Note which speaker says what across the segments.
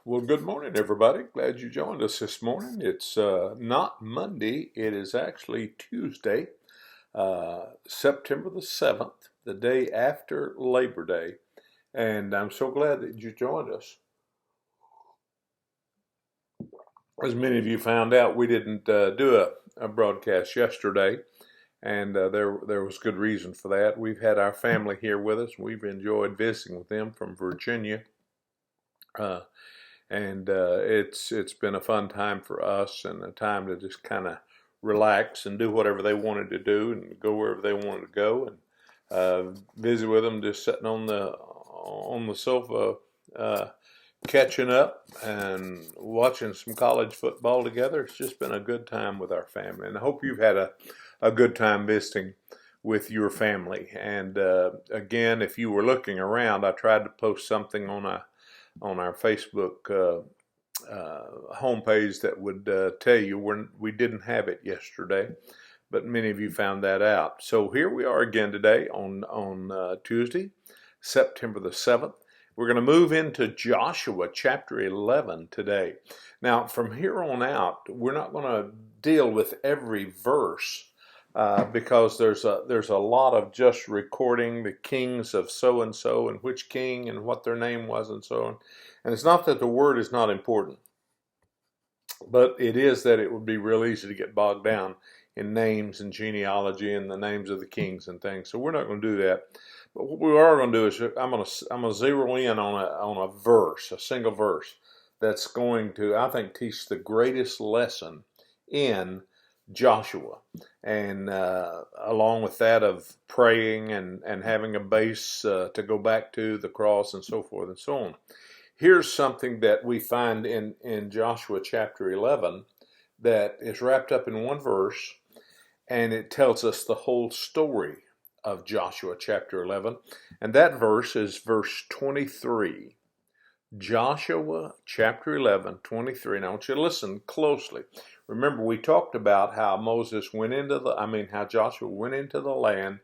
Speaker 1: Well, good morning, everybody. Glad you joined us this morning. It's not Monday, it is actually Tuesday, September the 7th, the day after Labor Day. And I'm so glad that you joined us. As many of you found out, we didn't do a broadcast yesterday, and there was good reason for that. We've had our family here with us. We've enjoyed visiting with them from Virginia. Uh, and it's been a fun time for us and a time to just kind of relax and do whatever they wanted to do and go wherever they wanted to go and visit with them, just sitting on the sofa, catching up and watching some college football together. It's just been a good time with our family, and I hope you've had a good time visiting with your family. And again, if you were looking around, I tried to post something on our Facebook homepage that would tell you we didn't have it yesterday, but many of you found that out. So here we are again today on Tuesday, September the 7th. We're going to move into Joshua chapter 11 today. Now, from here on out, we're not going to deal with every verse because there's a lot of just recording the kings of so and which king and what their name was and so on. And it's not that the word is not important, but it is that it would be real easy to get bogged down in names and genealogy and the names of the kings and things. So we're not going to do that. But what we are going to do is I'm going to zero in on a verse, a single verse that's going to, I think, teach the greatest lesson in Joshua, and along with that of praying and having a base to go back to, the cross and so forth and so on. Here's something that we find in Joshua chapter 11 that is wrapped up in one verse, and it tells us the whole story of Joshua chapter 11. And that verse is verse 23. Joshua chapter 11, 23. Now I want you to listen closely. Remember, we talked about how Joshua went into the land,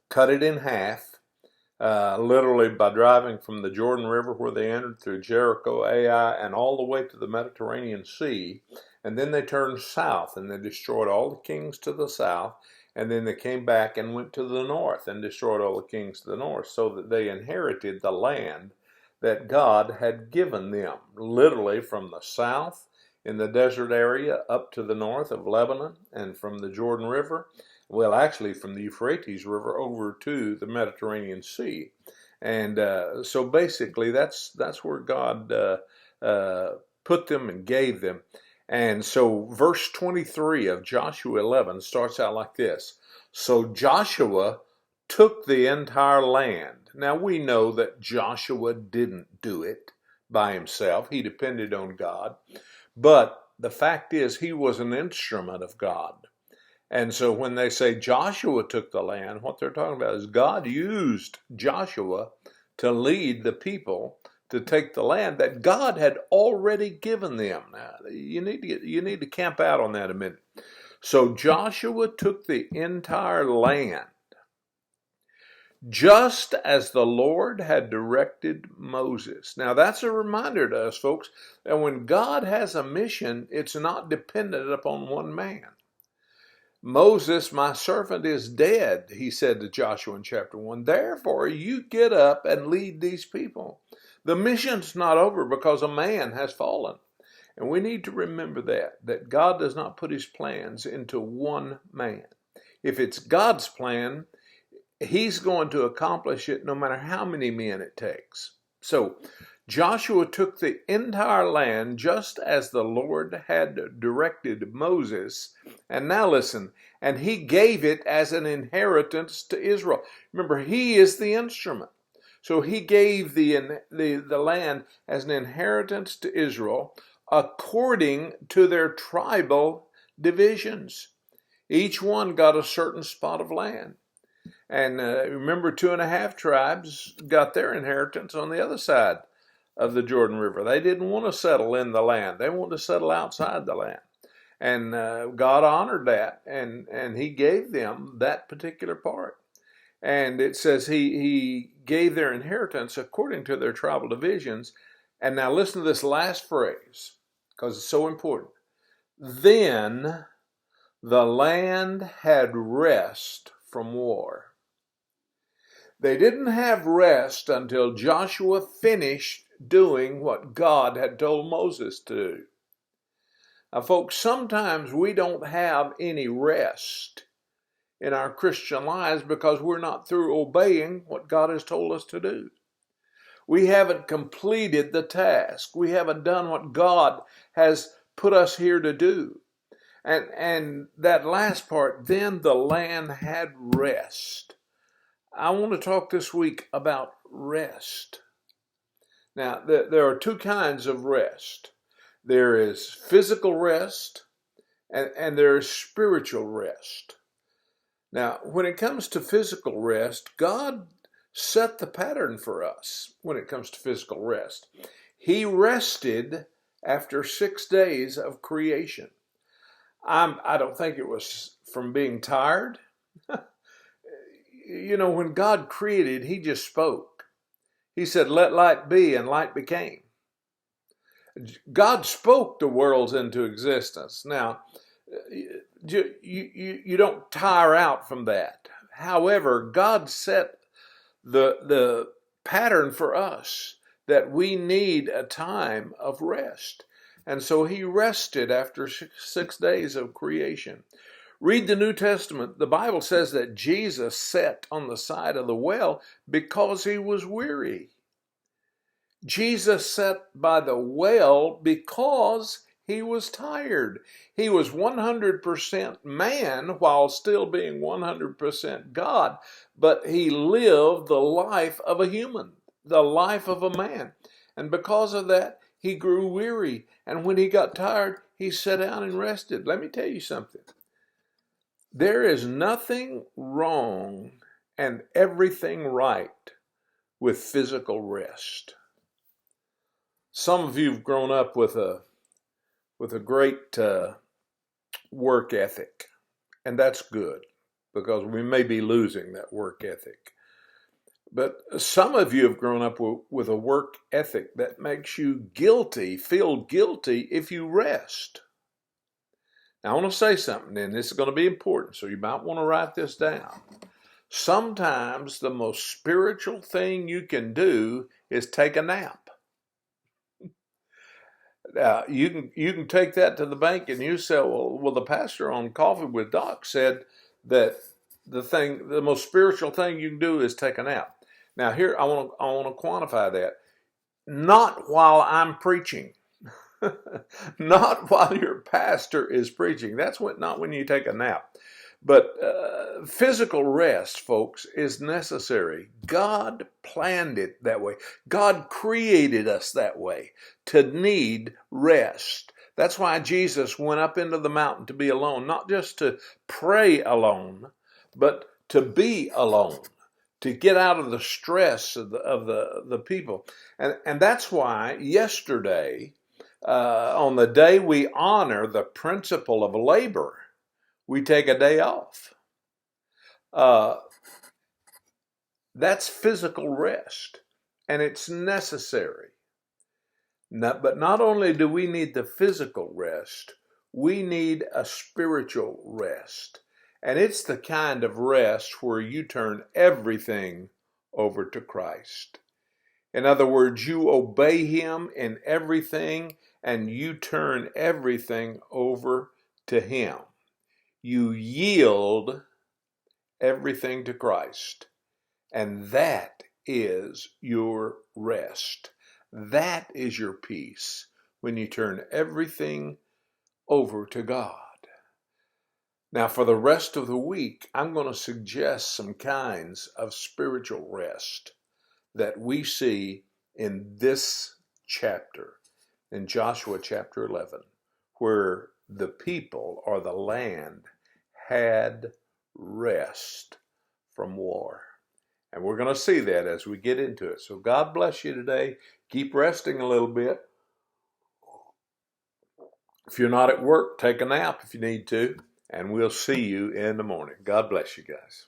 Speaker 1: cut it in half, literally by driving from the Jordan River where they entered through Jericho, Ai, and all the way to the Mediterranean Sea. And then they turned south and they destroyed all the kings to the south. And then they came back and went to the north and destroyed all the kings to the north, so that they inherited the land that God had given them, literally from the south in the desert area up to the north of Lebanon, and from the Jordan River, well, actually from the Euphrates River over to the Mediterranean Sea. And so basically that's where God put them and gave them. And so verse 23 of Joshua 11 starts out like this. So Joshua took the entire land. Now we know that Joshua didn't do it by himself. He depended on God. But the fact is, he was an instrument of God. And so when they say Joshua took the land, what they're talking about is God used Joshua to lead the people to take the land that God had already given them. Now, you need to camp out on that a minute. So Joshua took the entire land, just as the Lord had directed Moses. Now that's a reminder to us, folks, that when God has a mission, it's not dependent upon one man. Moses, my servant, is dead, he said to Joshua in chapter 1. Therefore, you get up and lead these people. The mission's not over because a man has fallen. And we need to remember that God does not put his plans into one man. If it's God's plan, he's going to accomplish it no matter how many men it takes. So Joshua took the entire land just as the Lord had directed Moses. And now listen, and he gave it as an inheritance to Israel. Remember, he is the instrument. So he gave the land as an inheritance to Israel according to their tribal divisions. Each one got a certain spot of land. And remember, 2.5 tribes got their inheritance on the other side of the Jordan River. They didn't want to settle in the land. They wanted to settle outside the land. And God honored that, and he gave them that particular part. And it says he gave their inheritance according to their tribal divisions. And now listen to this last phrase, because it's so important. Then the land had rest from war. They didn't have rest until Joshua finished doing what God had told Moses to do. Now, folks, sometimes we don't have any rest in our Christian lives because we're not through obeying what God has told us to do. We haven't completed the task. We haven't done what God has put us here to do. And that last part, then the land had rest. I want to talk this week about rest. Now, there are two kinds of rest. There is physical rest and there is spiritual rest. Now, when it comes to physical rest, God set the pattern for us when it comes to physical rest. He rested after 6 days of creation. I don't think it was from being tired. You know, when God created, He just spoke. He said, let light be, and light became. God spoke the worlds into existence. Now, you don't tire out from that. However, God set the pattern for us that we need a time of rest. And so He rested after 6 days of creation. Read the New Testament. The Bible says that Jesus sat on the side of the well because He was weary. Jesus sat by the well because He was tired. He was 100% man while still being 100% God, but He lived the life of a human, the life of a man. And because of that, He grew weary. And when He got tired, He sat down and rested. Let me tell you something. There is nothing wrong and everything right with physical rest. Some of you have grown up with a great work ethic, and that's good because we may be losing that work ethic. But some of you have grown up with a work ethic that makes you feel guilty if you rest. Now, I want to say something, and this is going to be important, so you might want to write this down. Sometimes the most spiritual thing you can do is take a nap. You can take that to the bank and you say, well, the pastor on Coffee with Doc said that the most spiritual thing you can do is take a nap. Now, here I want to quantify that. Not while I'm preaching. Not while your pastor is preaching. That's not when you take a nap. But physical rest, folks, is necessary. God planned it that way. God created us that way to need rest. That's why Jesus went up into the mountain to be alone, not just to pray alone, but to be alone, to get out of the stress of the people. And that's why yesterday, on the day we honor the principle of labor, we take a day off. That's physical rest, and it's necessary. But not only do we need the physical rest, we need a spiritual rest. And it's the kind of rest where you turn everything over to Christ. In other words, you obey Him in everything, and you turn everything over to Him. You yield everything to Christ. And that is your rest. That is your peace when you turn everything over to God. Now, for the rest of the week, I'm going to suggest some kinds of spiritual rest that we see in this chapter, in Joshua chapter 11, where the people or the land had rest from war. And we're going to see that as we get into it. So God bless you today. Keep resting a little bit. If you're not at work, take a nap if you need to. And we'll see you in the morning. God bless you guys.